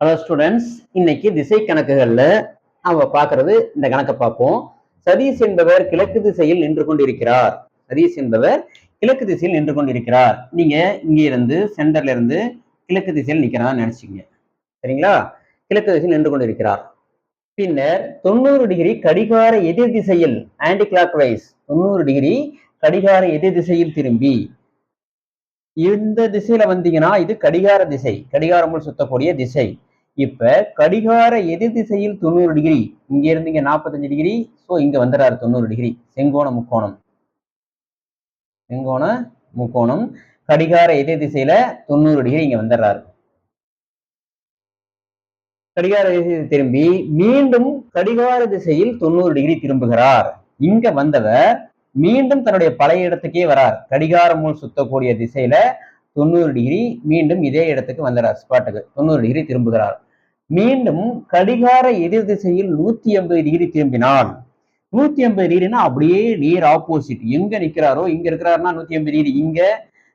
Hello students, இன்னைக்கு திசை கணக்குகள்ல நம்ம பார்க்கறது இந்த கணக்கை பார்ப்போம். சதீஷ் என்பவர் கிழக்கு திசையில் நின்று கொண்டிருக்கிறார். சதீஷ் என்பவர் கிழக்கு திசையில் நின்று கொண்டிருக்கிறார். நீங்க இங்க இருந்து சென்டர்ல இருந்து கிழக்கு திசையில் நிக்கிறதா நினைச்சுங்க. சரிங்களா? கிழக்கு திசையில் நின்று கொண்டிருக்கிறார். பின்னர் 90 டிகிரி கடிகார எதிர் திசையில் ஆன்டி கிளாக் வைஸ் 90 டிகிரி கடிகார எதிர் திசையில் திரும்பி இந்த திசையில வந்தீங்கன்னா இது கடிகார திசை, கடிகாரமுள் சுத்தக்கூடிய திசை. இப்ப கடிகார எதிர் திசையில் 90 டிகிரி, இங்க இருந்து இங்க 45 டிகிரி, சோ இங்க வந்துறாரு 90 டிகிரி. செங்கோண முக்கோணம், செங்கோண முக்கோணம் கடிகார எதிர் திசையில 90 டிகிரி இங்க வந்துடுறாரு. கடிகார திசையில் திரும்பி மீண்டும் கடிகார திசையில் 90 டிகிரி திரும்புகிறார். இங்க வந்தவர் மீண்டும் தன்னுடைய பழைய இடத்துக்கே வரார். கடிகாரமுள் சுத்தக்கூடிய திசையில 90 டிகிரி மீண்டும் இதே இடத்துக்கு வந்துறார். ஸ்பாட்டுக்கு 90 டிகிரி திரும்புகிறார். மீண்டும் கடிகார எதிர் திசையில் 180 டிகிரி திரும்பினால் 180 டிகிரினா அப்படியே நேர் ஆப்போசிட். எங்க நிக்கிறாரோ இங்க இருக்கிறாருன்னா 180 டிகிரி, இங்க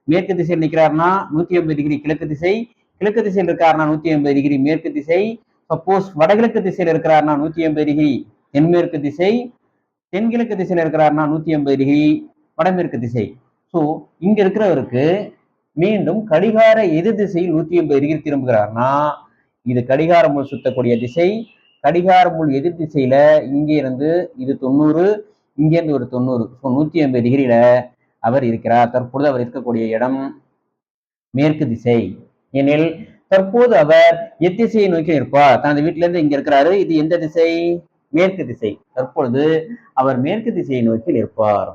மேற்கு திசையில் நிக்கிறாருன்னா 180 டிகிரி கிழக்கு திசை, கிழக்கு திசையில் இருக்காருன்னா 180 டிகிரி மேற்கு திசை. சப்போஸ் வடகிழக்கு திசையில் இருக்கிறாருன்னா 180 டிகிரி தென்மேற்கு திசை, தென்கிழக்கு திசையில இருக்கிறாருன்னா 180 டிகிரி வடமேற்கு திசை. சோ இங்க இருக்கிறவருக்கு மீண்டும் கடிகார எதிர் திசையில் 180 டிகிரி திரும்புகிறார்னா இது கடிகார முள் சுத்தக்கூடிய திசை. கடிகார முள் எதிர் திசையில இங்க இருந்து இது 90, இங்க இருந்து ஒரு 90, 180 டிகிரியில அவர் இருக்கிறார். தற்பொழுது அவர் இருக்கக்கூடிய இடம் மேற்கு திசை. எனில் தற்போது அவர் எத்திசையை நோக்கி இருப்பார். தனது வீட்டில இருந்து இங்க இருக்கிறாரு. இது எந்த திசை? மேற்கு திசை. தற்பொழுது அவர் மேற்கு திசையை நோக்கி நிற்பார்.